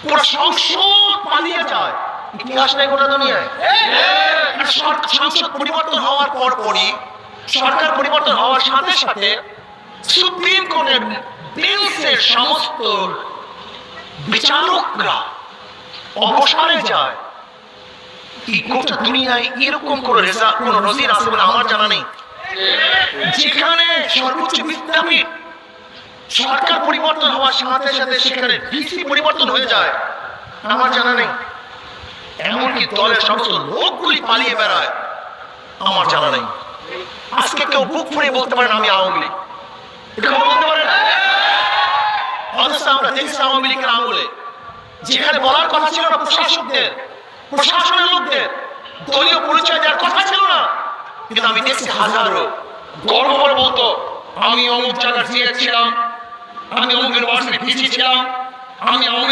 পুরো সংসদ পালিয়ে যায়। ইতিহাস নেই গোটা দুনিয়ায়। সংসদ পরিবর্তন হওয়ার পরপরই, সরকার পরিবর্তন হওয়ার সাথে সাথে সুপ্রিম কোর্টের বেঞ্চের সমস্ত বিচারকরা অবসরে যায়। এই গোটা দুনিয়ায় এরকম কোন নজির আছে বলে আমার জানা নেই, যেখানে সর্বোচ্চ বিদ্যাপীঠ সরকার পরিবর্তন হওয়ার সাথে সাথে সেখানে ভিসি পরিবর্তন হয়ে যায়। আমার জানা নেই। এমনকি দলের সমস্ত লোকগুলি পালিয়ে বেড়ায়, আমার জানা নেই। আজকে কেউ বুক ফুঁড়ে বলতে পারে না আমি আওয়ামী লীগ, এটা বলতে পারে না। অথচ আমরা দেখছি আওয়ামী লীগের আমলে যেখানে বলার কথা ছিল না প্রশাসকদের, প্রশাসনের লোকদের দলীয় পরিচয় দেওয়ার কথা ছিল না, কিন্তু আমি দেখছি হাজারো গর্ব করে বলতো আমি অমুক জায়গার সিএস ছিলাম, আমি অমুক ইউনিভার্সিটি ভিসি ছিলাম, আমি অমুক